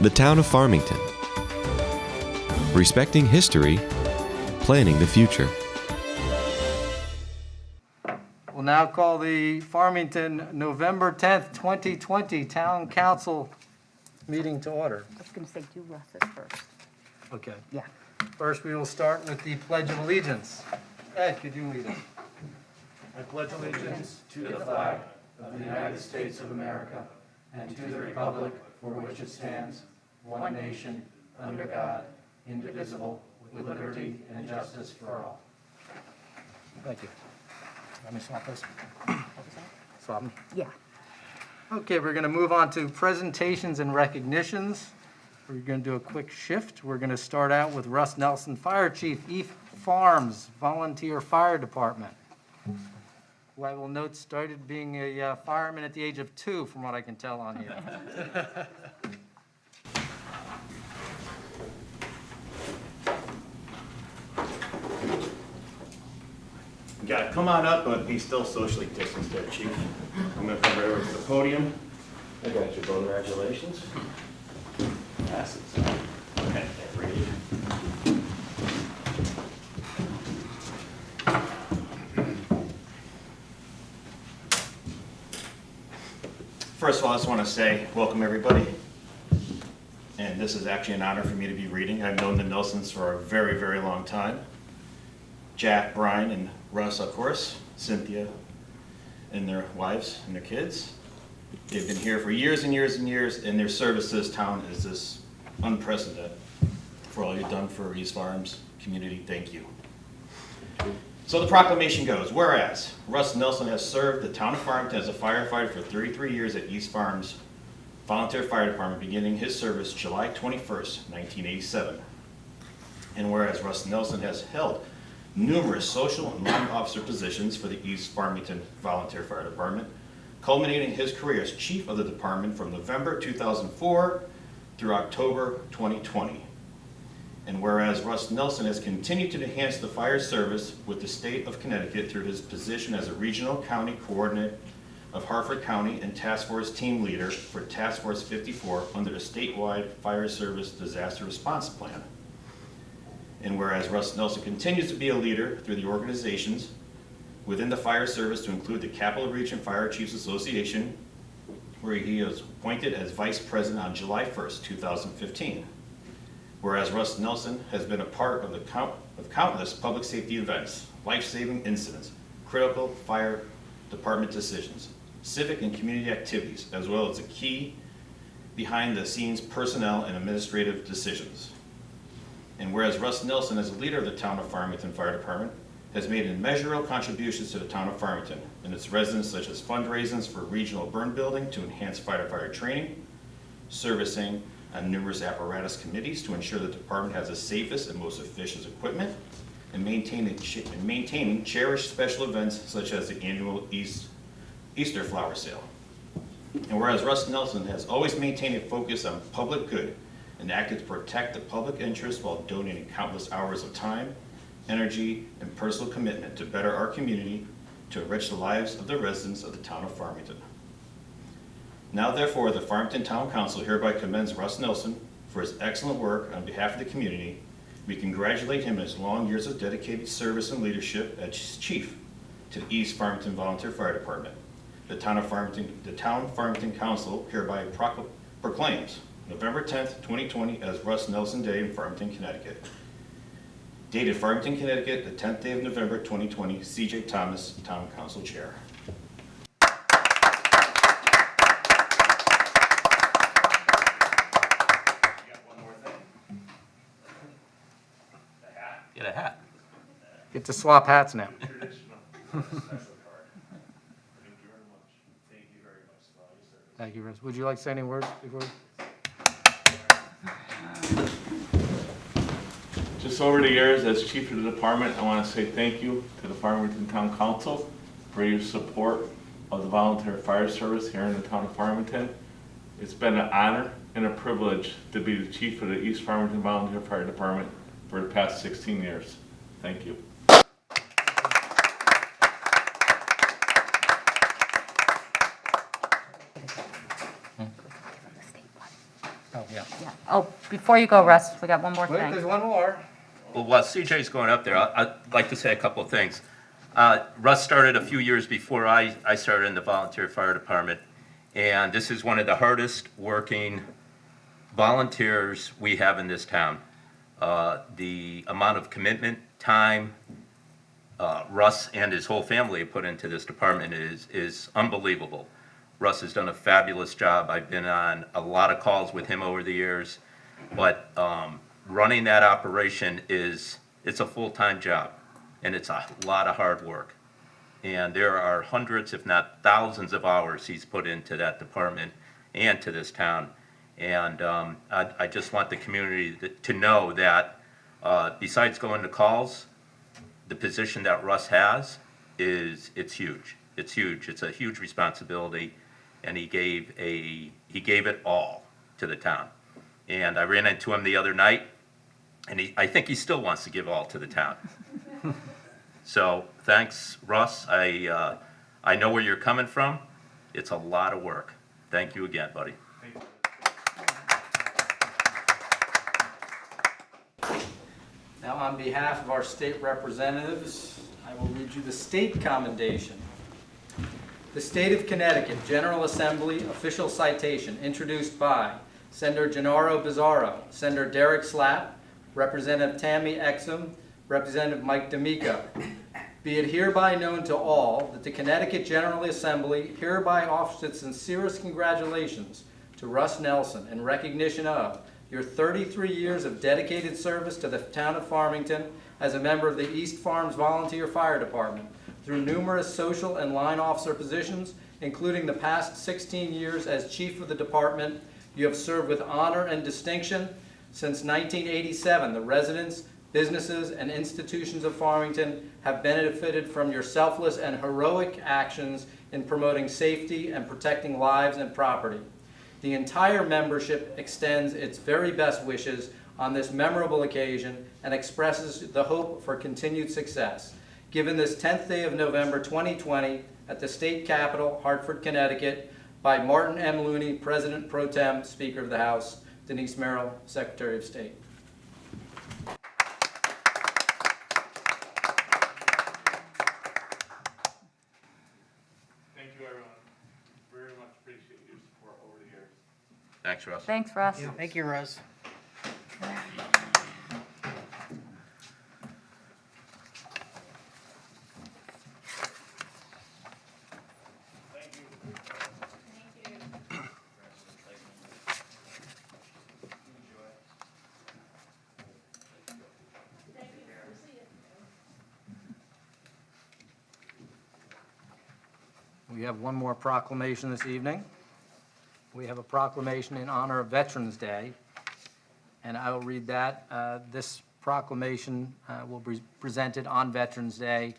The town of Farmington. Respecting history, planning the future. We'll now call the Farmington November 10th, 2020 Town Council meeting to order. I was going to say do Russ's first. Okay. Yeah. First, we will start with the Pledge of Allegiance. Ed, could you lead us? I pledge allegiance to the flag of the United States of America and to the republic for which it stands, one nation, under God, indivisible, with liberty and justice for all. Thank you. Let me swap this. Swap them. Yeah. Okay, we're going to move on to presentations and recognitions. We're going to do a quick shift. We're going to start out with Russ Nelson, Fire Chief, East Farms Volunteer Fire Department, who I will note started being a fireman at the age of 2, from what I can tell on here. You gotta come on up, but be still socially distanced there, Chief. I'm gonna come right over to the podium. I got your congratulations. Pass it. Okay, can't read. First of all, I just want to say welcome everybody. And this is actually an honor for me to be reading. I've known the Nelsons for a very, very long time. Jack, Brian, and Russ, of course, Cynthia, and their wives and their kids. They've been here for years and years and years, and their service to this town is just unprecedented. For all you've done for East Farms community, thank you. So the proclamation goes, whereas Russ Nelson has served the town of Farmington as a firefighter for 33 years at East Farms Volunteer Fire Department, beginning his service July 21st, 1987. And whereas Russ Nelson has held numerous social and line officer positions for the East Farmington Volunteer Fire Department, culminating his career as chief of the department from November 2004 through October 2020. And whereas Russ Nelson has continued to enhance the fire service with the state of Connecticut through his position as a regional county coordinate of Harford County and Task Force team leader for Task Force 54 under the statewide Fire Service Disaster Response Plan. And whereas Russ Nelson continues to be a leader through the organizations within the fire service to include the Capital Region Fire Chiefs Association, where he was appointed as vice president on July 1st, 2015. Whereas Russ Nelson has been a part of countless public safety events, life-saving incidents, critical fire department decisions, civic and community activities, as well as the key behind-the-scenes personnel and administrative decisions. And whereas Russ Nelson, as a leader of the town of Farmington Fire Department, has made immeasurable contributions to the town of Farmington and its residents, such as fundraisings for regional burn building to enhance firefighter training, servicing on numerous apparatus committees to ensure the department has the safest and most efficient equipment, and maintaining cherished special events such as the annual Easter flower sale. And whereas Russ Nelson has always maintained a focus on public good and acted to protect the public interest while donating countless hours of time, energy, and personal commitment to better our community, to enrich the lives of the residents of the town of Farmington. Now therefore, the Farmington Town Council hereby commends Russ Nelson for his excellent work on behalf of the community. We congratulate him on his long years of dedicated service and leadership as chief to the East Farmington Volunteer Fire Department. The Town Farmington Council hereby proclaims November 10th, 2020 as Russ Nelson Day in Farmington, Connecticut. Dated Farmington, Connecticut, the 10th day of November 2020, C.J. Thomas, Town Council Chair. Get a hat. Get to swap hats now. Thank you very much. Thank you very much for all your service. Thank you, Russ. Would you like to say any words before? Just over the years as chief of the department, I want to say thank you to the Farmington Town Council for your support of the volunteer fire service here in the town of Farmington. It's been an honor and a privilege to be the chief of the East Farmington Volunteer Fire Department for the past 16 years. Thank you. Oh, Yeah. Yeah. Oh, before you go, Russ, we got one more Wait, there's thing. one more. Well, while CJ's going up there, I'd like to say a couple of things. Russ started a few years before I started in the volunteer fire department, and this is one of the hardest working volunteers we have in this town. The amount of commitment, time, Russ and his whole family have put into this department is unbelievable. Russ has done a fabulous job. I've been on a lot of calls with him over the years, but running that operation it's a full-time job, and it's a lot of hard work. And there are hundreds, if not thousands of hours he's put into that department and to this town. And I just want the community to know that besides going to calls, the position that Russ has it's huge. It's huge. It's a huge responsibility, and he gave it all to the town. And I ran into him the other night, and I think he still wants to give all to the town. So thanks, Russ. I know where you're coming from. It's a lot of work. Thank you again, buddy. Now, on behalf of our state representatives, I will read you the state commendation. The State of Connecticut General Assembly Official Citation introduced by Senator Gennaro Bizzarro, Senator Derek Slapp, Representative Tammy Exum, Representative Mike D'Amico. Be it hereby known to all that the Connecticut General Assembly hereby offers its sincerest congratulations to Russ Nelson in recognition of your 33 years of dedicated service to the town of Farmington as a member of the East Farms Volunteer Fire Department through numerous social and line officer positions, including the past 16 years as chief of the department. You have served with honor and distinction. Since 1987, the residents, businesses, and institutions of Farmington have benefited from your selfless and heroic actions in promoting safety and protecting lives and property. The entire membership extends its very best wishes on this memorable occasion and expresses the hope for continued success. Given this 10th day of November 2020 at the state capitol, Hartford, Connecticut, by Martin M. Looney, President Pro Tem, Speaker of the House, Denise Merrill, Secretary of State. Thank you, everyone. Very much appreciate your support over the years. Thanks, Russ. Thanks, Russ. Thank you, Russ. We have one more proclamation this evening. We have a proclamation in honor of Veterans Day, and I will read that. This proclamation will be presented on Veterans Day,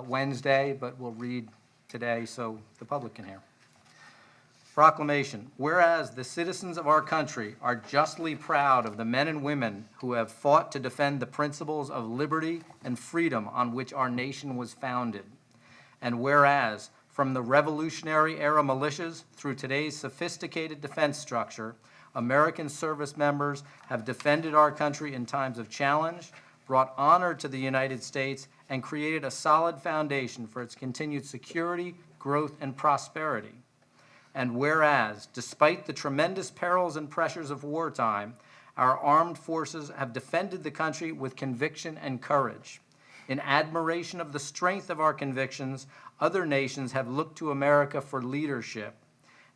Wednesday, but we'll read today so the public can hear. Proclamation. Whereas the citizens of our country are justly proud of the men and women who have fought to defend the principles of liberty and freedom on which our nation was founded. And whereas from the Revolutionary Era militias through today's sophisticated defense structure, American service members have defended our country in times of challenge, brought honor to the United States, and created a solid foundation for its continued security, growth, and prosperity. And whereas, despite the tremendous perils and pressures of wartime, our armed forces have defended the country with conviction and courage. In admiration of the strength of our convictions, other nations have looked to America for leadership,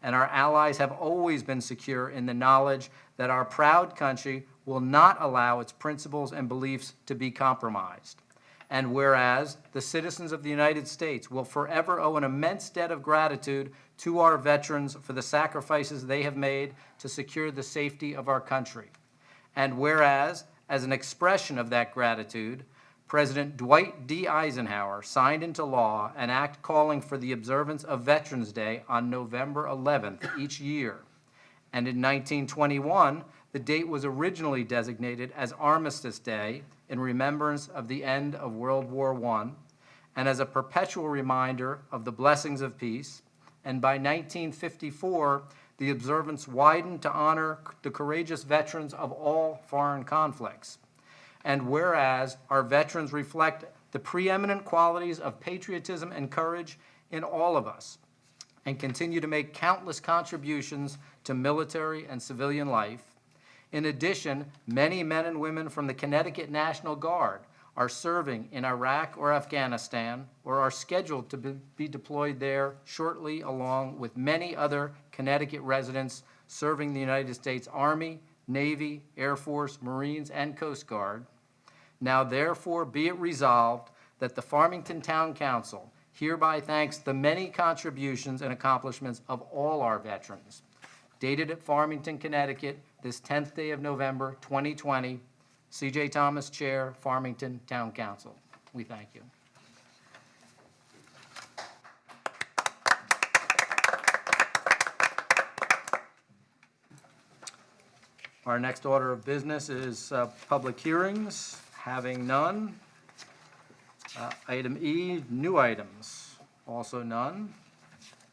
and our allies have always been secure in the knowledge that our proud country will not allow its principles and beliefs to be compromised. And whereas the citizens of the United States will forever owe an immense debt of gratitude to our veterans for the sacrifices they have made to secure the safety of our country. And whereas, as an expression of that gratitude, President Dwight D. Eisenhower signed into law an act calling for the observance of Veterans Day on November 11th each year. And in 1921, the date was originally designated as Armistice Day in remembrance of the end of World War I and as a perpetual reminder of the blessings of peace. And by 1954, the observance widened to honor the courageous veterans of all foreign conflicts. And whereas our veterans reflect the preeminent qualities of patriotism and courage in all of us, and continue to make countless contributions to military and civilian life. In addition, many men and women from the Connecticut National Guard are serving in Iraq or Afghanistan, or are scheduled to be deployed there shortly, along with many other Connecticut residents serving the United States Army, Navy, Air Force, Marines, and Coast Guard. Now therefore be it resolved that the Farmington Town Council hereby thanks the many contributions and accomplishments of all our veterans. Dated at Farmington, Connecticut, this 10th day of November, 2020, C.J. Thomas, Chair, Farmington Town Council. We thank you. Our next order of business is public hearings. Having none. Item E, new items. Also none.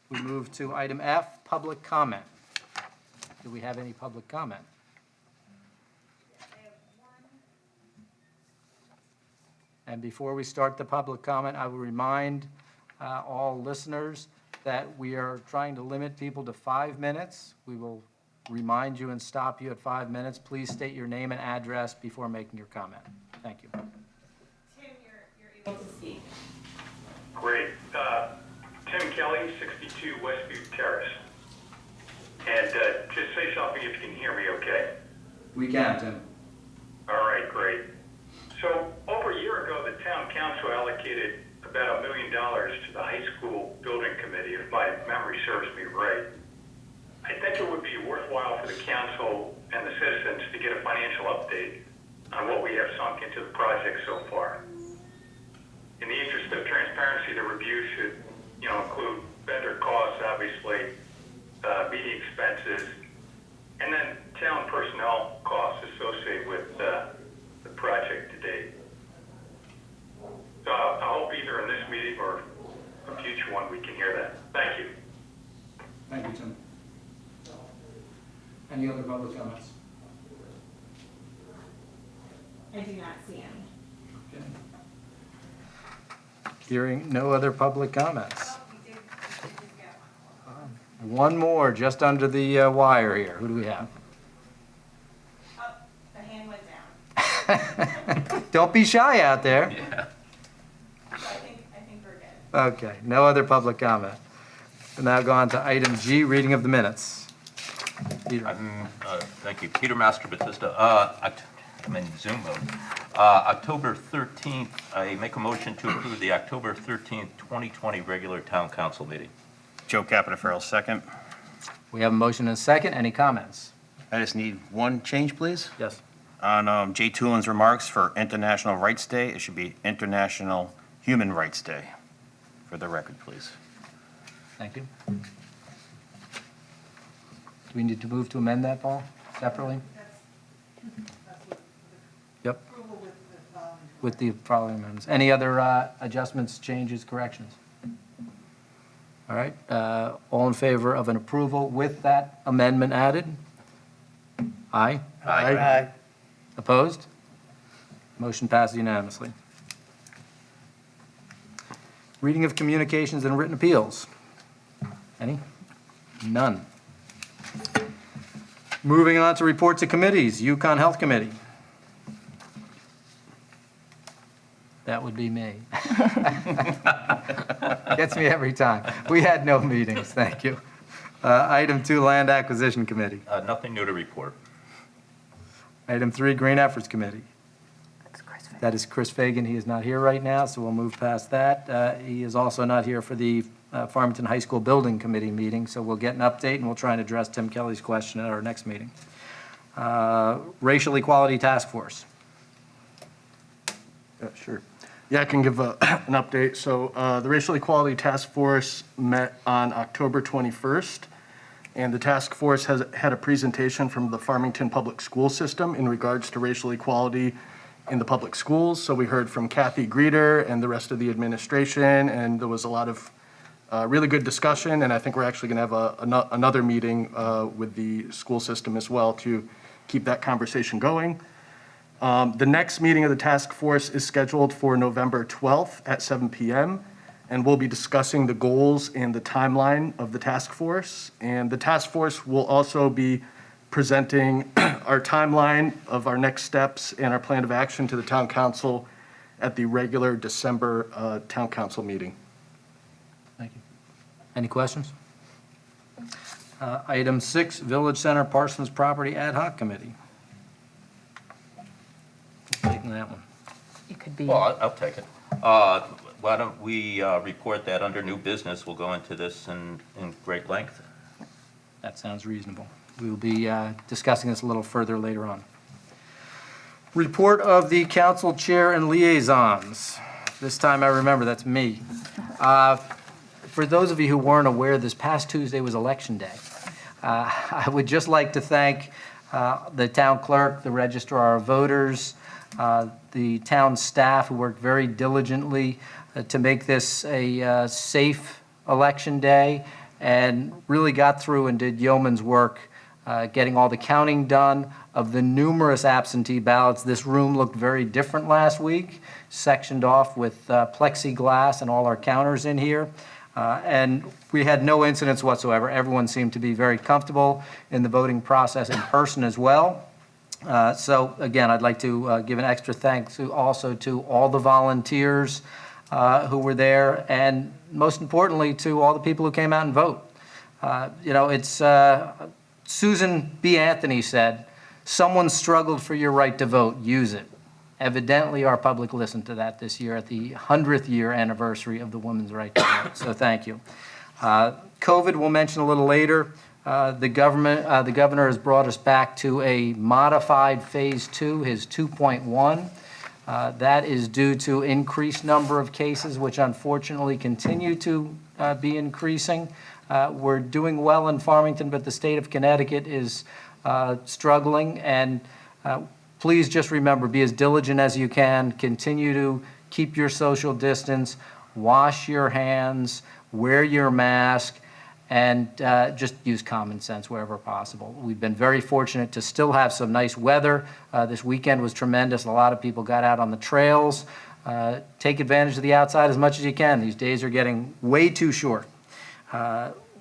We move to item F, public comment. Do we have any public comment? And before we start the public comment, I will remind all listeners that we are trying to limit people to 5 minutes. We will remind you and stop you at 5 minutes. Please state your name and address before making your comment. Thank you. Tim, you're able to speak. Great. Tim Kelly, 62 Westview Terrace. And just say something if you can hear me okay. We can, Tim. All right, great. So over a year ago, the town council allocated about $1 million to the high school building committee, if my memory serves me right. I think it would be worthwhile for the council and the citizens to get a financial update on what we have sunk into the project so far. In the interest of transparency, the review should, include vendor costs, obviously, meeting expenses, and then town personnel costs associated with the project to date. So I hope either in this meeting or a future one we can hear that. Thank you. Thank you, Tim. Any other public comments? I do not see any. Okay. Hearing no other public comments. We did just get One more just under the wire here. Who do we have? one. Oh, the hand went down. Don't be shy out there. Yeah. So I think we're good. Okay, no other public comment. We'll now go on to item G, reading of the minutes. Peter. Thank you. Peter Master Batista. I'm in Zoom mode. October 13th, I make a motion to approve the October 13th, 2020 regular town council meeting. Joe Capitaferro, second. We have a motion and a second. Any comments? I just need one change, please. Yes. On Jay Toolan's remarks for International Rights Day, it should be International Human Rights Day, for the record, please. Thank you. Do we need to move to amend that, Paul, separately? Yep. With the following amendments. Any other adjustments, changes, corrections? All right, all in favor of an approval with that amendment added? Aye? Aye. Opposed? Motion passes unanimously. Reading of communications and written appeals. Any? None. Moving on to reports of committees, Yukon Health Committee. That would be me. Gets me every time. We had no meetings, thank you. Item 2, Land Acquisition Committee. Nothing new to report. Item 3, Green Efforts Committee. That's Chris. That is Chris Fagan. He is not here right now, so we'll move past that. He is also not here for the Farmington High School Building Committee meeting, so we'll get an update and we'll try and address Tim Kelly's question at our next meeting. Racial Equality Task Force. Sure. Yeah, I can give an update. So the Racial Equality Task Force met on October 21st, and the task force has had a presentation from the Farmington Public School System in regards to racial equality in the public schools. So we heard from Kathy Greeter and the rest of the administration, and there was a lot of really good discussion, and I think we're actually going to have another meeting with the school system as well to keep that conversation going. The next meeting of the task force is scheduled for November 12th at 7 p.m., and we'll be discussing the goals and the timeline of the task force. And the task force will also be presenting our timeline of our next steps and our plan of action to the town council at the regular December town council meeting. Thank you. Any questions? Item 6, Village Center Parsons Property Ad Hoc Committee. Taking that one. It could be, Well, I'll take it. Why don't we report that under new business, we'll go into this in great length. That sounds reasonable. We will be discussing this a little further later on. Report of the council chair and liaisons. This time I remember, that's me. For those of you who weren't aware, this past Tuesday was Election Day. I would just like to thank the town clerk, the registrar of voters, the town staff who worked very diligently to make this a safe election day and really got through and did yeoman's work getting all the counting done of the numerous absentee ballots. This room looked very different last week, sectioned off with plexiglass and all our counters in here. And we had no incidents whatsoever. Everyone seemed to be very comfortable in the voting process in person as well. So again, I'd like to give an extra thanks also to all the volunteers who were there, and most importantly, to all the people who came out and vote. It's Susan B. Anthony said, "Someone struggled for your right to vote, use it." Evidently, our public listened to that this year at the 100th year anniversary of the women's right to vote, so thank you. COVID, we'll mention a little later. The governor has brought us back to a modified Phase 2, his 2.1. That is due to increased number of cases, which unfortunately continue to be increasing. We're doing well in Farmington, but the state of Connecticut is struggling. And please just remember, be as diligent as you can. Continue to keep your social distance, wash your hands, wear your mask, and just use common sense wherever possible. We've been very fortunate to still have some nice weather. This weekend was tremendous. A lot of people got out on the trails. Take advantage of the outside as much as you can. These days are getting way too short.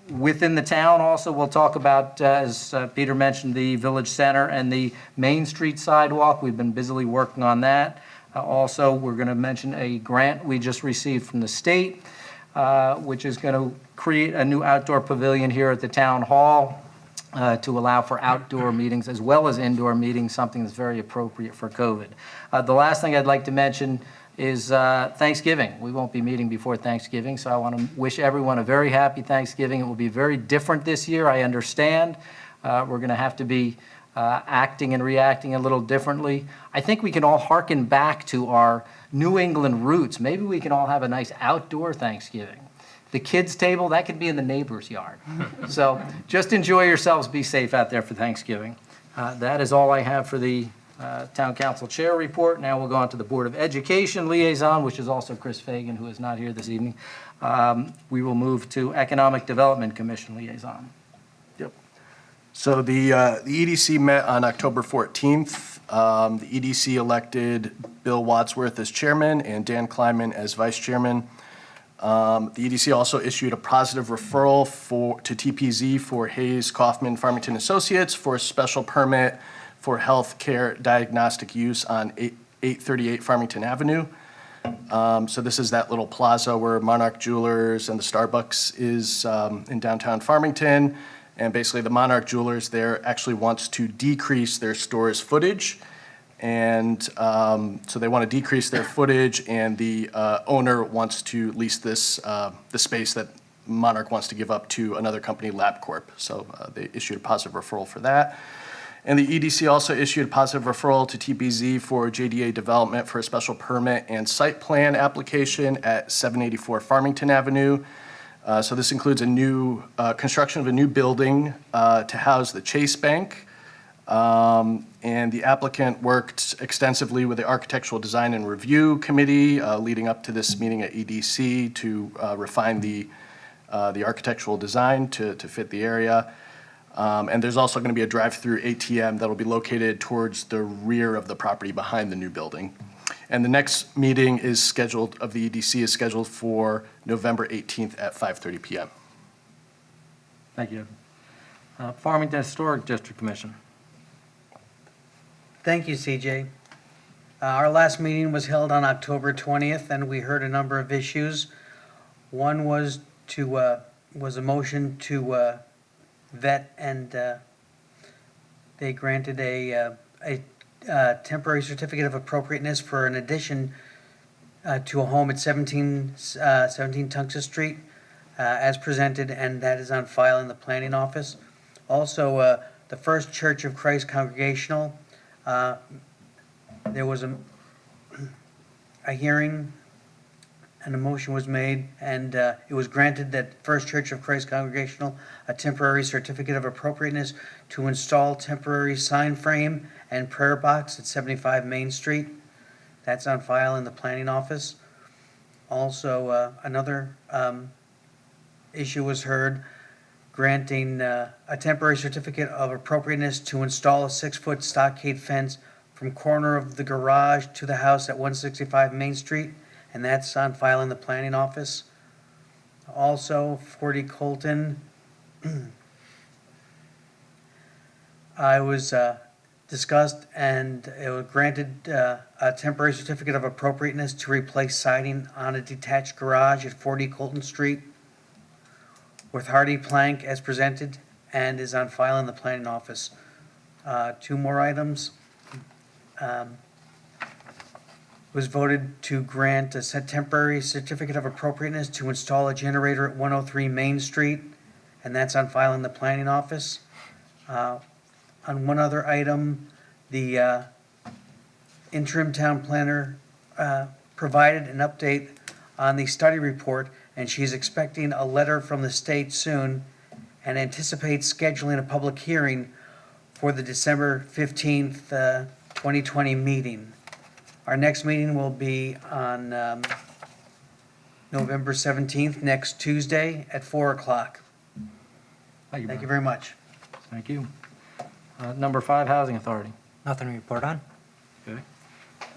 Within the town also, we'll talk about, as Peter mentioned, the village center and the Main Street sidewalk. We've been busily working on that. Also, we're going to mention a grant we just received from the state, which is going to create a new outdoor pavilion here at the town hall to allow for outdoor meetings as well as indoor meetings, something that's very appropriate for COVID. The last thing I'd like to mention is Thanksgiving. We won't be meeting before Thanksgiving, so I want to wish everyone a very happy Thanksgiving. It will be very different this year, I understand. We're going to have to be acting and reacting a little differently. I think we can all hearken back to our New England roots. Maybe we can all have a nice outdoor Thanksgiving. The kids' table, that could be in the neighbor's yard. So just enjoy yourselves, be safe out there for Thanksgiving. That is all I have for the Town Council Chair report. Now we'll go on to the Board of Education Liaison, which is also Chris Fagan, who is not here this evening. We will move to Economic Development Commission Liaison. Yep. So the EDC met on October 14th. The EDC elected Bill Wadsworth as chairman and Dan Kleiman as vice chairman. The EDC also issued a positive referral to TPZ for Hayes Kaufman Farmington Associates for a special permit for healthcare diagnostic use on 838 Farmington Avenue. So this is that little plaza where Monarch Jewelers and the Starbucks is in downtown Farmington. And basically the Monarch Jewelers there actually wants to decrease their store's footage. And so they want to decrease their footage, and the owner wants to lease this, the space that Monarch wants to give up to another company, LabCorp. So they issued a positive referral for that. And the EDC also issued a positive referral to TPZ for JDA development for a special permit and site plan application at 784 Farmington Avenue. So this includes a new construction of a new building to house the Chase Bank. And the applicant worked extensively with the Architectural Design and Review Committee leading up to this meeting at EDC to refine the the architectural design to fit the area. And there's also going to be a drive-through ATM that'll be located towards the rear of the property behind the new building. And the next meeting is scheduled, of the EDC, is scheduled for November 18th at 5:30 PM. Thank you. Farmington Historic District Commission. Thank you, CJ. Our last meeting was held on October 20th, and we heard a number of issues. One was a motion to vet, and they granted a temporary certificate of appropriateness for an addition to a home at 17 Tungus Street, as presented, and that is on file in the planning office. Also, the First Church of Christ Congregational, there was a hearing and a motion was made, and it was granted that First Church of Christ Congregational a temporary certificate of appropriateness to install temporary sign frame and prayer box at 75 Main Street. That's on file in the planning office. Also, another issue was heard granting a temporary certificate of appropriateness to install a 6-foot stockade fence from corner of the garage to the house at 165 Main Street, and that's on file in the planning office. Also, 40 Colton, I was discussed, and it was granted a temporary certificate of appropriateness to replace siding on a detached garage at 40 Colton Street with hardy plank as presented, and is on file in the planning office. Two more items. Was voted to grant a temporary certificate of appropriateness to install a generator at 103 Main Street, and that's on file in the planning office. On one other item, the interim town planner provided an update on the study report, and she's expecting a letter from the state soon and anticipates scheduling a public hearing for the December 15th, 2020 meeting. Our next meeting will be on November 17th, next Tuesday at 4 o'clock. Thank you, Thank you Brian. very much. Thank you. Number 5, Housing Authority. Nothing to report on. Okay.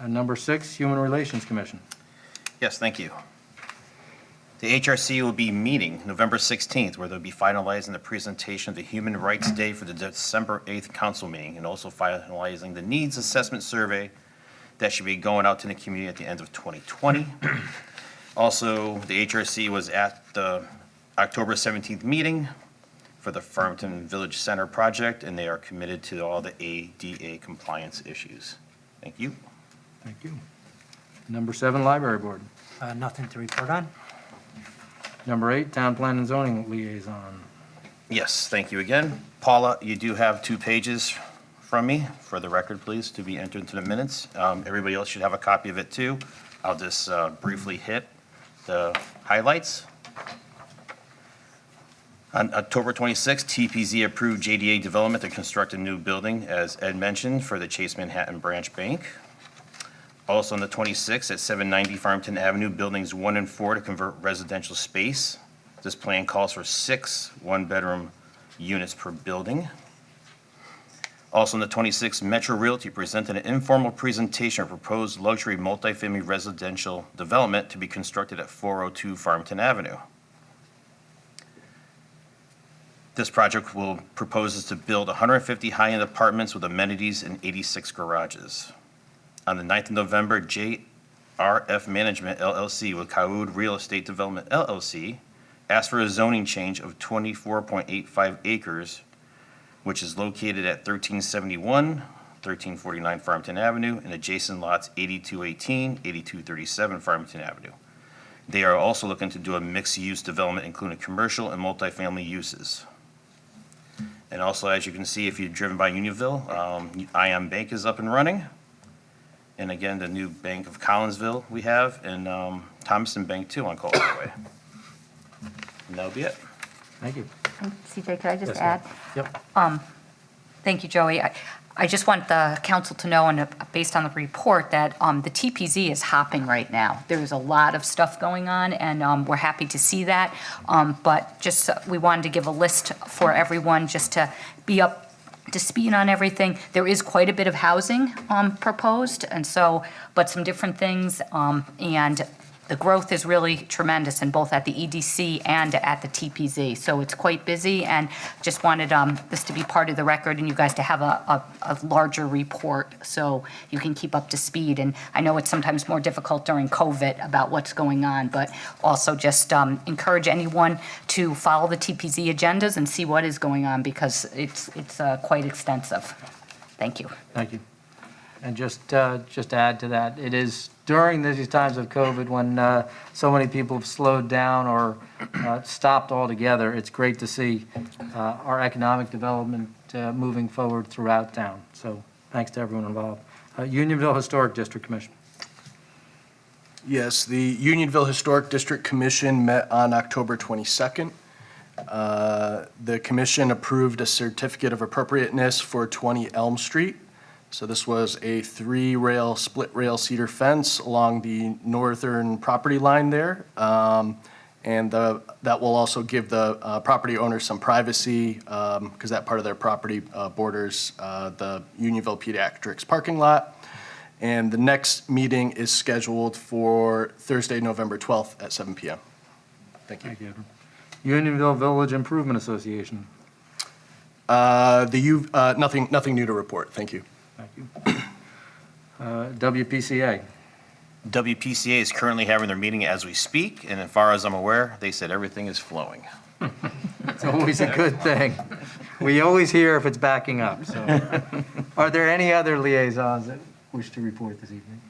Number 6, Human Relations Commission. Yes, thank you. The HRC will be meeting November 16th, where they'll be finalizing the presentation of the Human Rights Day for the December 8th council meeting, and also finalizing the needs assessment survey that should be going out to the community at the end of 2020. Also, the HRC was at the October 17th meeting for the Farmington Village Center project, and they are committed to all the ADA compliance issues. Thank you. Thank you. Number 7, Library Board. Nothing to report on. Number 8, Town Plan and Zoning Liaison. Yes, thank you again. Paula, you do have 2 pages from me, for the record, please, to be entered into the minutes. Everybody else should have a copy of it, too. I'll just briefly hit the highlights. On October 26th, TPZ approved JDA development to construct a new building, as Ed mentioned, for the Chase Manhattan Branch Bank. Also on the 26th, at 790 Farmington Avenue, buildings 1 and 4 to convert residential space. This plan calls for 6 one-bedroom units per building. Also on the 26th, Metro Realty presented an informal presentation of proposed luxury multifamily residential development to be constructed at 402 Farmington Avenue. This project will proposes to build 150 high-end apartments with amenities and 86 garages. On the 9th of November, JRF Management LLC with Kaoud Real Estate Development LLC asked for a zoning change of 24.85 acres, which is located at 1371, 1349 Farmington Avenue, and adjacent lots 8218, 8237 Farmington Avenue. They are also looking to do a mixed-use development, including commercial and multifamily uses. And also, as you can see, if you've driven by Unionville, Ion Bank is up and running. And again, the new Bank of Collinsville we have, and Thomason Bank too on Colorado. And that'll be it. Thank you. And CJ, could I just Yes, add? ma'am. Yep. Thank you, Joey. I just want the council to know, and based on the report, that the TPZ is hopping right now. There's a lot of stuff going on, and we're happy to see that. But just, we wanted to give a list for everyone just to be up to speed on everything. There is quite a bit of housing proposed, and so, but some different things, and the growth is really tremendous in both at the EDC and at the TPZ. So it's quite busy, and just wanted this to be part of the record and you guys to have a larger report so you can keep up to speed. And I know it's sometimes more difficult during COVID about what's going on, but also just encourage anyone to follow the TPZ agendas and see what is going on, because it's quite extensive. Thank you. Thank you. And just to add to that, it is during these times of COVID when so many people have slowed down or stopped altogether, it's great to see our economic development moving forward throughout town. So thanks to everyone involved. Unionville Historic District Commission. Yes, the Unionville Historic District Commission met on October 22nd. The commission approved a certificate of appropriateness for 20 Elm Street. So this was a 3-rail, split-rail cedar fence along the northern property line there. And that will also give the property owners some privacy, because that part of their property borders the Unionville Pediatrics parking lot. And the next meeting is scheduled for Thursday, November 12th at 7 p.m. Thank you. Thank you. Unionville Village Improvement Association. Nothing new to report. Thank you. Thank you. WPCA. WPCA is currently having their meeting as we speak, and as far as I'm aware, they said everything is flowing. It's always a good thing. We always hear if it's backing up, so. Are there any other liaisons that wish to report this evening?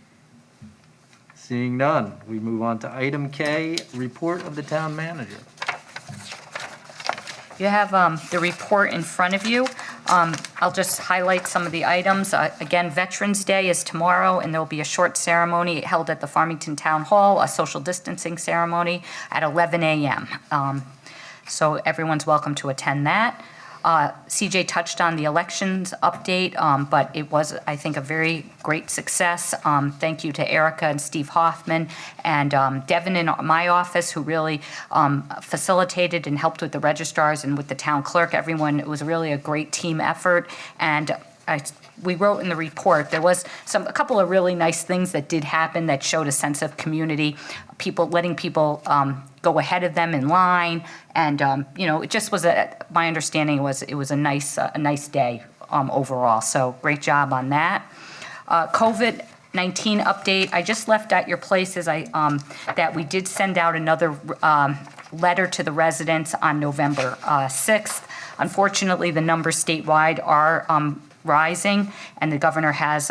Seeing none, we move on to item K, report of the town manager. You have the report in front of you. I'll just highlight some of the items. Again, Veterans Day is tomorrow, and there'll be a short ceremony held at the Farmington Town Hall, a social distancing ceremony at 11 a.m. So everyone's welcome to attend that. CJ touched on the elections update, but it was, I think, a very great success. Thank you to Erica and Steve Hoffman and Devin in my office, who really facilitated and helped with the registrars and with the town clerk. Everyone, it was really a great team effort. And we wrote in the report, there was a couple of really nice things that did happen that showed a sense of community, letting people go ahead of them in line. And, it just was my understanding was it was a nice day overall. So great job on that. COVID-19 update. I just left at your places that we did send out another letter to the residents on November 6th. Unfortunately, the numbers statewide are rising, and the governor has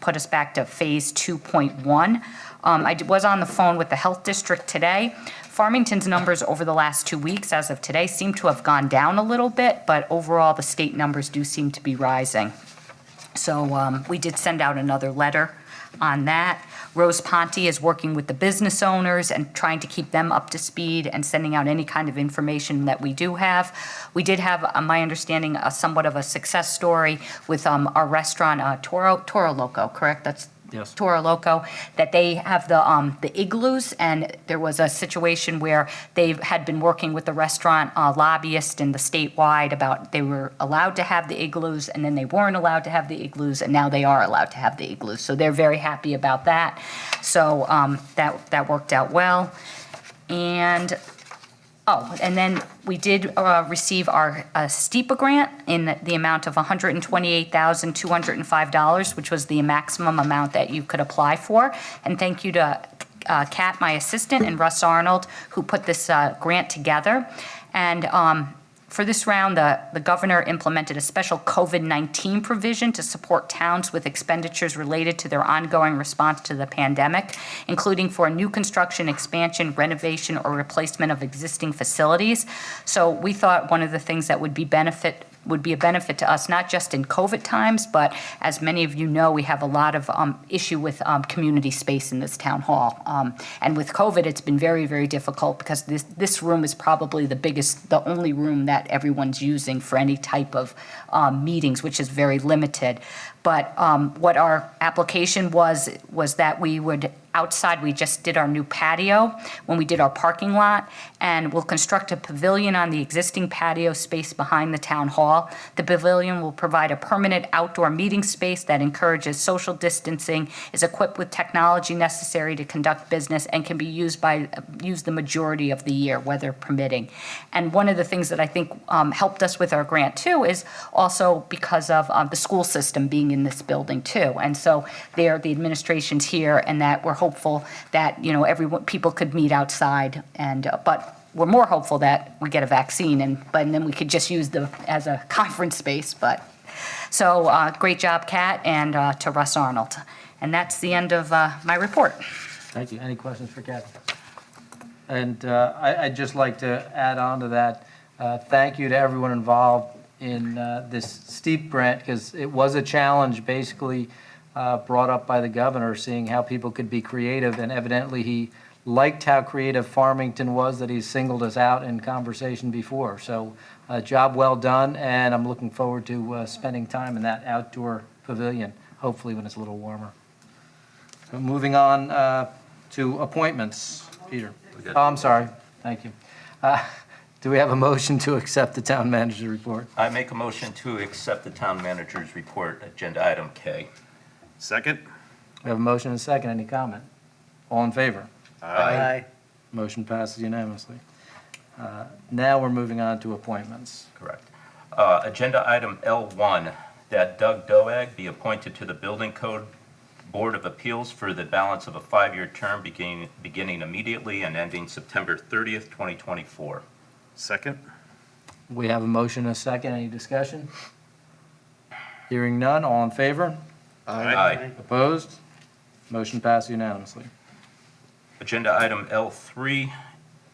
put us back to phase 2.1. I was on the phone with the health district today. Farmington's numbers over the last 2 weeks, as of today, seem to have gone down a little bit, but overall the state numbers do seem to be rising. So we did send out another letter on that. Rose Ponte is working with the business owners and trying to keep them up to speed and sending out any kind of information that we do have. We did have, my understanding, somewhat of a success story with our restaurant, Toro Loco, correct? That's Yes. Toro Loco, that they have the igloos, and there was a situation where they had been working with the restaurant lobbyist and the statewide about they were allowed to have the igloos, and then they weren't allowed to have the igloos, and now they are allowed to have the igloos. So they're very happy about that. So that worked out well. And then we did receive our STEPA grant in the amount of $128,205, which was the maximum amount that you could apply for. And thank you to Kat, my assistant, and Russ Arnold, who put this grant together. And for this round, the governor implemented a special COVID-19 provision to support towns with expenditures related to their ongoing response to the pandemic, including for new construction, expansion, renovation, or replacement of existing facilities. So we thought one of the things that would be would be a benefit to us, not just in COVID times, but as many of you know, we have a lot of issue with community space in this town hall. And with COVID, it's been very, very difficult because this room is probably the only room that everyone's using for any type of meetings, which is very limited. But what our application was that we would, outside, we just did our new patio when we did our parking lot, and we'll construct a pavilion on the existing patio space behind the town hall. The pavilion will provide a permanent outdoor meeting space that encourages social distancing, is equipped with technology necessary to conduct business, and can be used the majority of the year, weather permitting. And one of the things that I think helped us with our grant too is also because of the school system being in this building too. And so the administration's here, and that we're hopeful that, people could meet outside, but we're more hopeful that we get a vaccine, and then we could just use as a conference space. But so great job, Kat, and to Russ Arnold. And that's the end of my report. Thank you. Any questions for Kathy? And I'd just like to add on to that, thank you to everyone involved in this steep grant, because it was a challenge basically brought up by the governor, seeing how people could be creative, and evidently he liked how creative Farmington was, that he singled us out in conversation before. So job well done, and I'm looking forward to spending time in that outdoor pavilion, hopefully when it's a little warmer. So moving on to appointments. Peter. Oh, I'm sorry. Thank you. Do we have a motion to accept the town manager's report? I make a motion to accept the town manager's report, agenda item K. Second? We have a motion and a second. Any comment? All in favor? Aye. Motion passes unanimously. Now we're moving on to appointments. Correct. Agenda item L1, that Doug Doag be appointed to the Building Code Board of Appeals for the balance of a 5-year term beginning immediately and ending September 30th, 2024. Second? We have a motion and a second. Any discussion? Hearing none. All in favor? Aye. Opposed? Motion passes unanimously. Agenda item L3,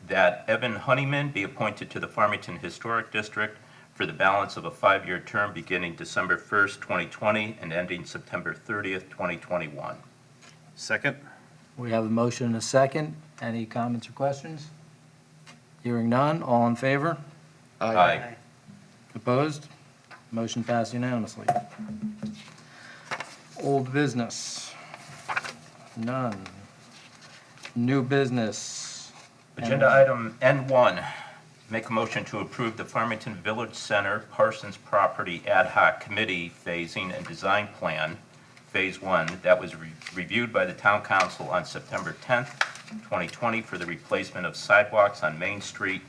that Evan Honeyman be appointed to the Farmington Historic District for the balance of a 5-year term beginning December 1st, 2020 and ending September 30th, 2021. Second? We have a motion and a second. Any comments or questions? Hearing none. All in favor? Aye. Opposed? Motion passed unanimously. Old business? None. New business? Agenda item N1, make a motion to approve the Farmington Village Center Parsons Property Ad Hoc Committee Phasing and Design Plan, Phase 1, that was reviewed by the Town Council on September 10th, 2020 for the replacement of sidewalks on Main Street,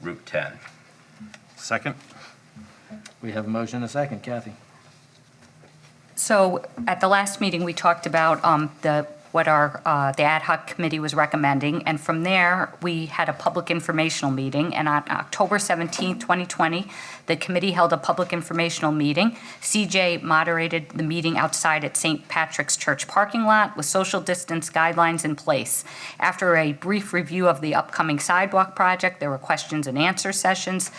Route 10. Second? We have a motion and a second. Kathy? So at the last meeting, we talked about what the ad hoc committee was recommending, and from there, we had a public informational meeting, and on October 17, 2020, the committee held a public informational meeting. CJ moderated the meeting outside at St. Patrick's Church parking lot with social distance guidelines in place. After a brief review of the upcoming sidewalk project, there were questions and answer sessions,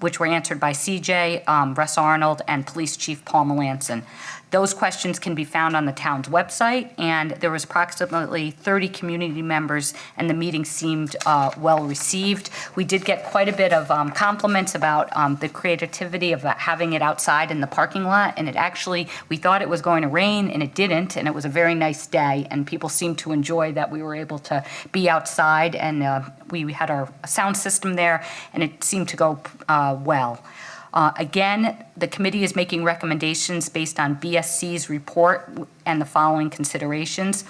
which were answered by CJ, Russ Arnold, and Police Chief Paul Melanson. Those questions can be found on the town's website, and there was approximately 30 community members, and the meeting seemed well received. We did get quite a bit of compliments about the creativity of having it outside in the parking lot, and we thought it was going to rain, and it didn't, and it was a very nice day, and people seemed to enjoy that we were able to be outside, and we had our sound system there, and it seemed to go well. Again, the committee is making recommendations based on BSC's report and the following considerations.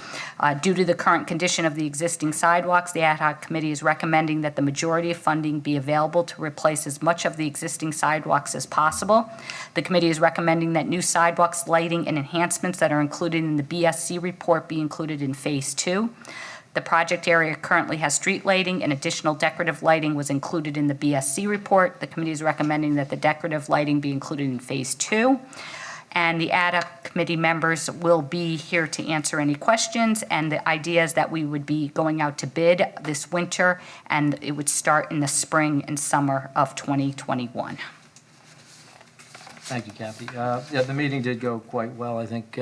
Due to the current condition of the existing sidewalks, the ad hoc committee is recommending that the majority of funding be available to replace as much of the existing sidewalks as possible. The committee is recommending that new sidewalks, lighting, and enhancements that are included in the BSC report be included in Phase 2. The project area currently has street lighting, and additional decorative lighting was included in the BSC report. The committee is recommending that the decorative lighting be included in Phase 2. And the ad hoc committee members will be here to answer any questions, and the idea is that we would be going out to bid this winter, and it would start in the spring and summer of 2021. Thank you, Kathy. Yeah, the meeting did go quite well. I think,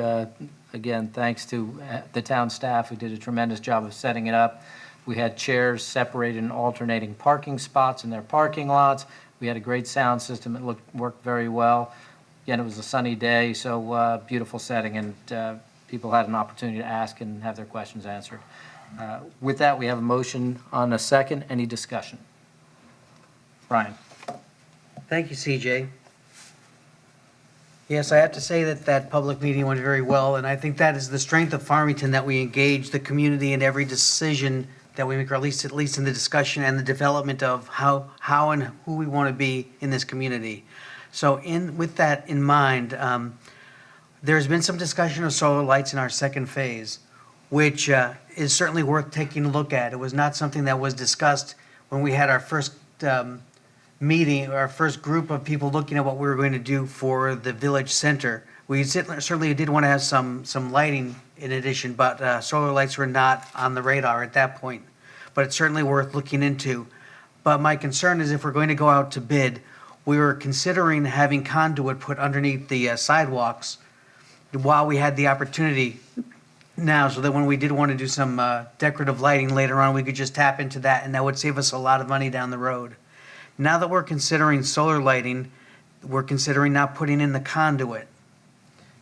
again, thanks to the town staff who did a tremendous job of setting it up. We had chairs separated in alternating parking spots in their parking lots. We had a great sound system. It worked very well. Again, it was a sunny day, so beautiful setting, and people had an opportunity to ask and have their questions answered. With that, we have a motion on a second. Any discussion? Brian? Thank you, CJ. Yes, I have to say that that public meeting went very well, and I think that is the strength of Farmington, that we engage the community in every decision that we make, or at least in the discussion and the development of how and who we want to be in this community. So with that in mind, there's been some discussion of solar lights in our second phase, which is certainly worth taking a look at. It was not something that was discussed when we had our first meeting, our first group of people looking at what we were going to do for the village center. We certainly did want to have some lighting in addition, but solar lights were not on the radar at that point. But it's certainly worth looking into. But my concern is if we're going to go out to bid, we were considering having conduit put underneath the sidewalks while we had the opportunity now, so that when we did want to do some decorative lighting later on, we could just tap into that, and that would save us a lot of money down the road. Now that we're considering solar lighting, we're considering not putting in the conduit.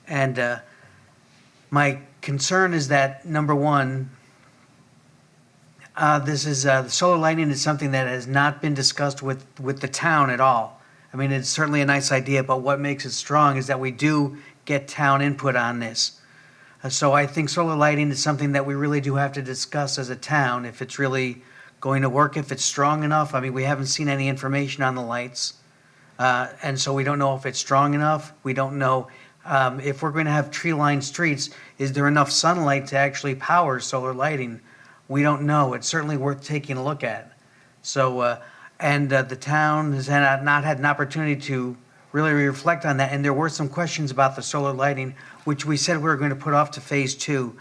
And my concern is that, number one, the solar lighting is something that has not been discussed with the town at all. I mean, it's certainly a nice idea, but what makes it strong is that we do get town input on this. So I think solar lighting is something that we really do have to discuss as a town, if it's really going to work, if it's strong enough. I mean, we haven't seen any information on the lights, and so we don't know if it's strong enough. We don't know if we're going to have tree-lined streets, is there enough sunlight to actually power solar lighting? We don't know. It's certainly worth taking a look at. So, the town has not had an opportunity to really reflect on that, and there were some questions about the solar lighting, which we said we were going to put off to phase 2.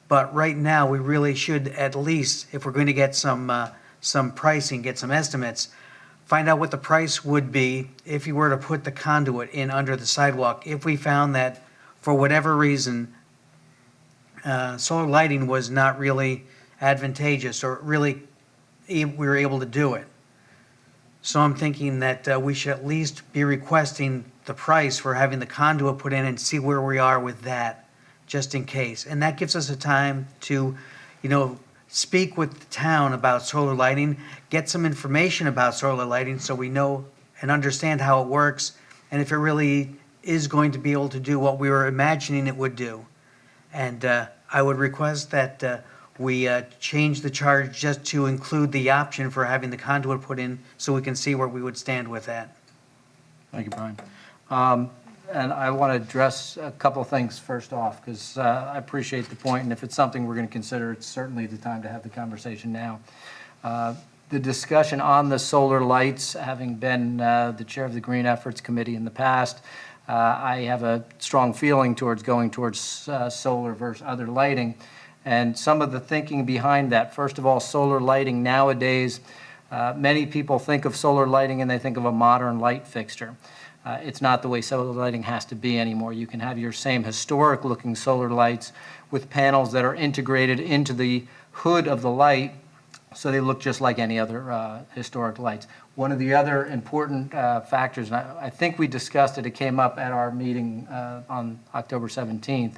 But right now, we really should, at least, if we're going to get some pricing, get some estimates, find out what the price would be if you were to put the conduit in under the sidewalk. If we found that, for whatever reason, solar lighting was not really advantageous, or really we were able to do it. So I'm thinking that we should at least be requesting the price for having the conduit put in and see where we are with that, just in case. And that gives us a time to, speak with the town about solar lighting, get some information about solar lighting so we know and understand how it works, and if it really is going to be able to do what we were imagining it would do. And I would request that we change the charge just to include the option for having the conduit put in, so we can see where we would stand with that. Thank you, Brian. And I want to address a couple of things first off, because I appreciate the point, and if it's something we're going to consider, it's certainly the time to have the conversation now. The discussion on the solar lights, having been the chair of the Green Efforts Committee in the past, I have a strong feeling towards going towards solar versus other lighting. And some of the thinking behind that, first of all, solar lighting nowadays, many people think of solar lighting and they think of a modern light fixture. It's not the way solar lighting has to be anymore. You can have your same historic-looking solar lights with panels that are integrated into the hood of the light, so they look just like any other historic lights. One of the other important factors, and I think we discussed it, it came up at our meeting on October 17th,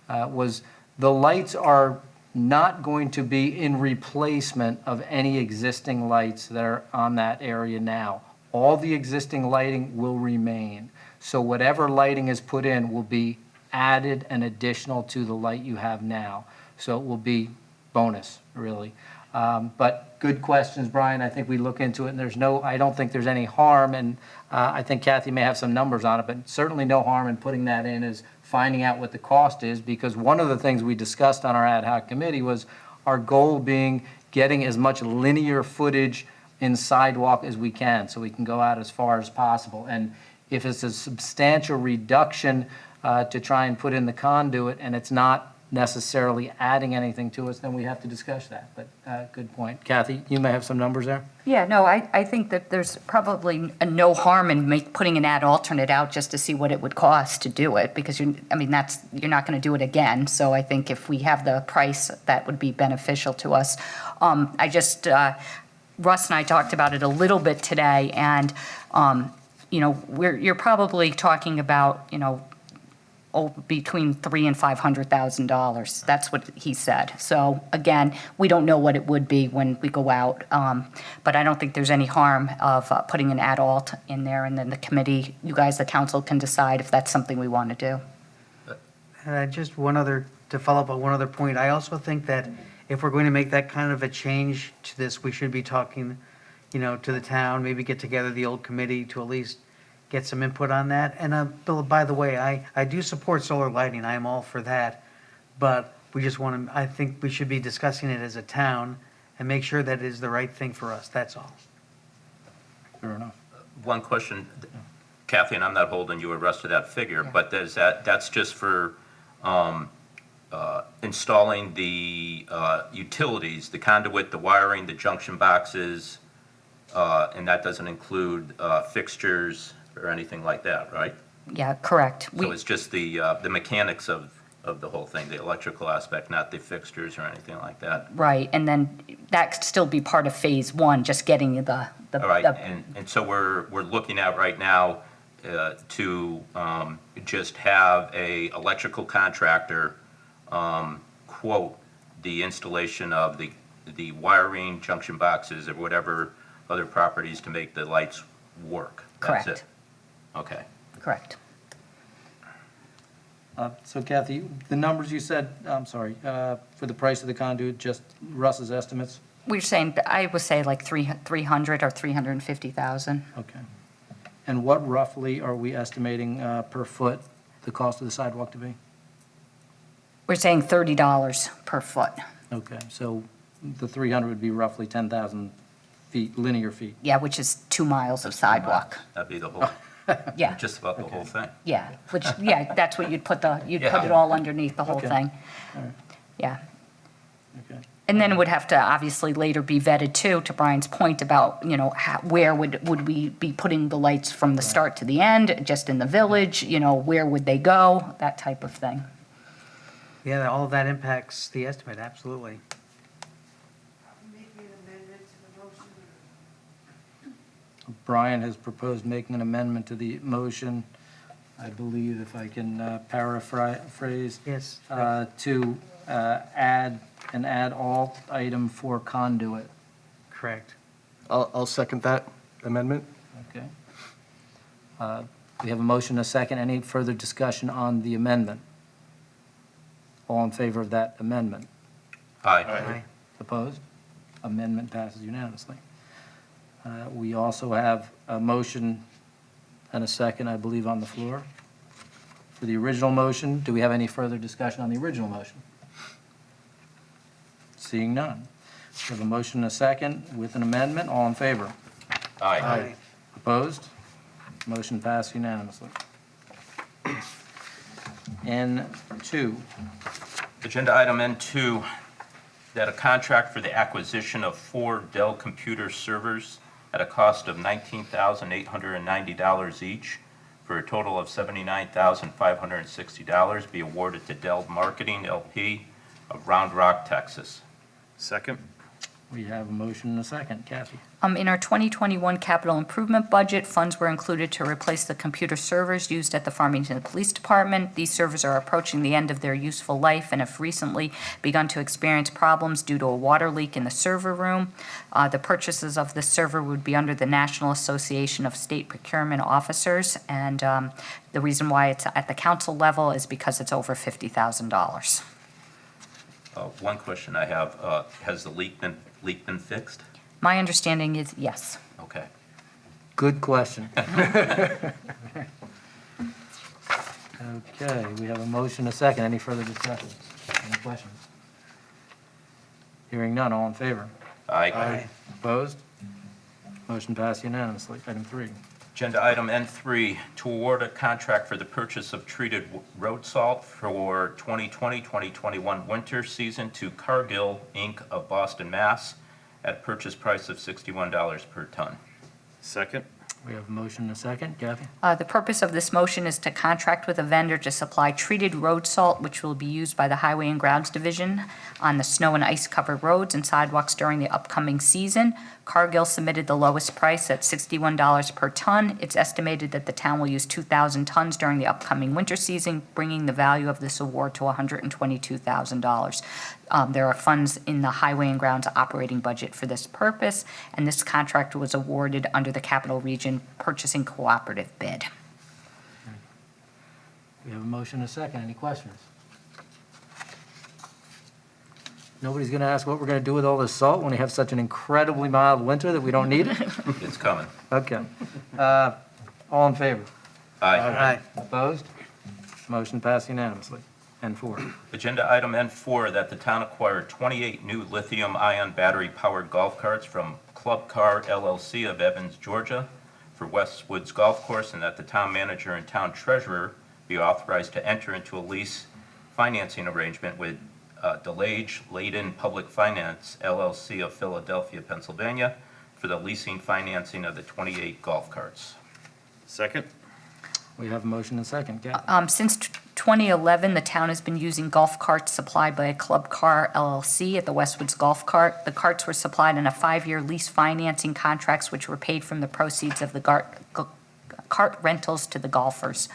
was the lights are not going to be in replacement of any existing lights that are on that area now. All the existing lighting will remain. So whatever lighting is put in will be added and additional to the light you have now. So it will be bonus, really. But good questions, Brian. I think we look into it, and I don't think there's any harm, and I think Kathy may have some numbers on it, but certainly no harm in putting that in as finding out what the cost is, because one of the things we discussed on our ad hoc committee was our goal being getting as much linear footage in sidewalk as we can, so we can go out as far as possible. And if it's a substantial reduction to try and put in the conduit, and it's not necessarily adding anything to us, then we have to discuss that. But good point. Kathy, you may have some numbers there? Yeah, no, I think that there's probably no harm in putting an ad alternate out just to see what it would cost to do it, because you're not going to do it again. So I think if we have the price, that would be beneficial to us. Russ and I talked about it a little bit today, and, you're probably talking about, between $300,000 and $500,000. That's what he said. So again, we don't know what it would be when we go out, but I don't think there's any harm of putting an ad alt in there, and then the committee, you guys, the council, can decide if that's something we want to do. Just to follow up on one other point, I also think that if we're going to make that kind of a change to this, we should be talking, to the town, maybe get together the old committee to at least get some input on that. And Bill, by the way, I do support solar lighting. I am all for that. But I think we should be discussing it as a town and make sure that it is the right thing for us. That's all. Fair enough. One question, Kathy, and I'm not holding you arrested to that figure, but that's just for installing the utilities, the conduit, the wiring, the junction boxes, and that doesn't include fixtures or anything like that, right? Yeah, correct. So it's just the mechanics of the whole thing, the electrical aspect, not the fixtures or anything like that. Right, and then that could still be part of phase one, just getting the. All right, and so we're looking at right now to just have a electrical contractor quote the installation of the wiring, junction boxes, or whatever other properties to make the lights work. That's Correct. it. Okay. Correct. So Kathy, the numbers you said, I'm sorry, for the price of the conduit, just Russ's estimates? We're saying, I would say like 300 or 350,000. Okay. And what roughly are we estimating per foot the cost of the sidewalk to be? We're saying $30 per foot. Okay, so the 300 would be roughly 10,000 feet, linear feet. Yeah, which is 2 miles of sidewalk. That'd be the whole, Yeah, just about the whole thing. yeah, that's what you'd put put Yeah. it all underneath the whole Okay. thing. All right. Yeah. Okay. And then it would have to obviously later be vetted too, to Brian's point about, where would we be putting the lights from the start to the end, just in the village, where would they go, that type of thing. Yeah, all of that impacts the estimate, absolutely. Brian has proposed making an amendment to the motion, I believe, if I can paraphrase, Yes. to add an add-alt item for conduit. Correct. I'll second that amendment. Okay. We have a motion, a second. Any further discussion on the amendment? All in favor of that amendment? Aye. Aye. Opposed? Amendment passes unanimously. We also have a motion and a second, I believe, on the floor. For the original motion, do we have any further discussion on the original motion? Seeing none. We have a motion and a second with an amendment. All in favor? Aye. Opposed? Motion passed unanimously. N2. Agenda item N2, that a contract for the acquisition of 4 Dell computer servers at a cost of $19,890 each for a total of $79,560 be awarded to Dell Marketing LP of Round Rock, Texas. Second? We have a motion and a second. Kathy? In our 2021 capital improvement budget, funds were included to replace the computer servers used at the Farmington Police Department. These servers are approaching the end of their useful life and have recently begun to experience problems due to a water leak in the server room. The purchases of this server would be under the National Association of State Procurement Officers, and the reason why it's at the council level is because it's over $50,000. One question I have, has the leak been fixed? My understanding is yes. Okay. Good question. Okay, we have a motion, a second. Any further discussion? Any questions? Hearing none, all in favor? Aye. Opposed? Motion passed unanimously. Item 3. Agenda item N3, to award a contract for the purchase of treated road salt for 2020-2021 winter season to Cargill, Inc. of Boston, Mass. at a purchase price of $61 per ton. Second. We have a motion and a second. Kathy? The purpose of this motion is to contract with a vendor to supply treated road salt, which will be used by the Highway and Grounds Division on the snow and ice-covered roads and sidewalks during the upcoming season. Cargill submitted the lowest price at $61 per ton. It's estimated that the town will use 2,000 tons during the upcoming winter season, bringing the value of this award to $122,000. There are funds in the Highway and Grounds operating budget for this purpose, and this contract was awarded under the Capital Region Purchasing Cooperative bid. We have a motion and a second. Any questions? Nobody's going to ask what we're going to do with all this salt when we have such an incredibly mild winter that we don't need it? It's coming. Okay. All in favor? Aye. Opposed? Motion passed unanimously. N4. Agenda item N4, that the town acquire 28 new lithium-ion battery-powered golf carts from Club Car LLC of Evans, Georgia, for Westwoods Golf Course, and that the town manager and town treasurer be authorized to enter into a lease financing arrangement with DeLage Layden Public Finance LLC of Philadelphia, Pennsylvania, for the leasing financing of the 28 golf carts. Second. We have a motion and a second. Kathy? Since 2011, the town has been using golf carts supplied by Club Car LLC at the Westwoods Golf Cart. The carts were supplied in a 5-year lease financing contracts, which were paid from the proceeds of the cart rentals to the golfers.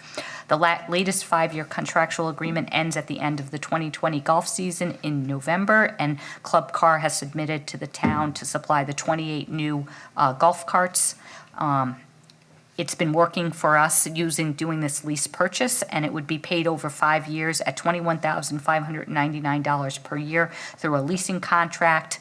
The latest 5-year contractual agreement ends at the end of the 2020 golf season in November, and Club Car has submitted to the town to supply the 28 new golf carts. It's been working for us doing this lease purchase, and it would be paid over 5 years at $21,599 per year through a leasing contract.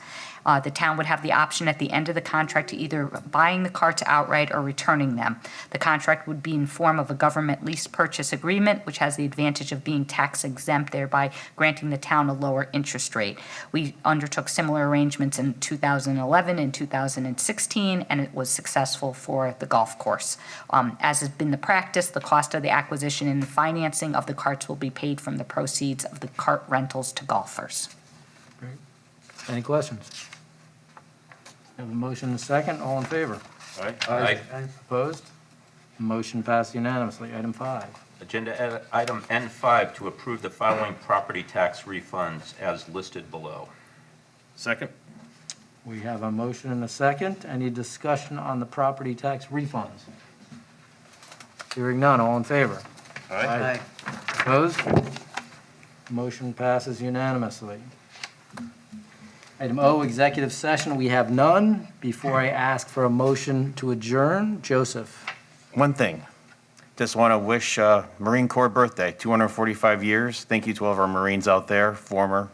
The town would have the option at the end of the contract to either buying the carts outright or returning them. The contract would be in form of a government lease purchase agreement, which has the advantage of being tax exempt, thereby granting the town a lower interest rate. We undertook similar arrangements in 2011 and 2016, and it was successful for the golf course. As has been the practice, the cost of the acquisition and financing of the carts will be paid from the proceeds of the cart rentals to golfers. Great. Any questions? We have a motion and a second. All in favor? Aye. Opposed? Motion passed unanimously. Item 5. Agenda item N5, to approve the following property tax refunds as listed below. Second. We have a motion and a second. Any discussion on the property tax refunds? Hearing none. All in favor? Aye. Opposed? Motion passes unanimously. Item O, executive session. We have none. Before I ask for a motion to adjourn, Joseph. One thing. Just want to wish Marine Corps birthday, 245 years. Thank you to all of our Marines out there, former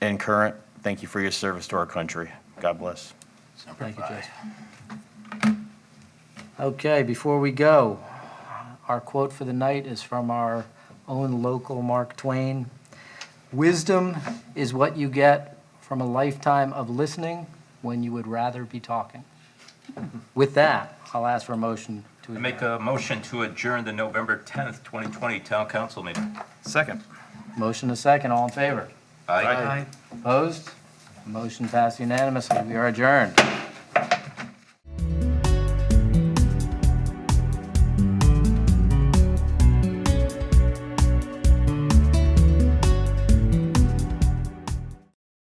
and current. Thank you for your service to our country. God bless. Thank you, Joseph. Okay, before we go, our quote for the night is from our own local Mark Twain. Wisdom is what you get from a lifetime of listening when you would rather be talking. With that, I'll ask for a motion to I adjourn. make a motion to adjourn the November 10th, 2020 Town Council meeting. Second. Motion a second, all in favor? Aye. Opposed? Motion passed unanimously. We are adjourned.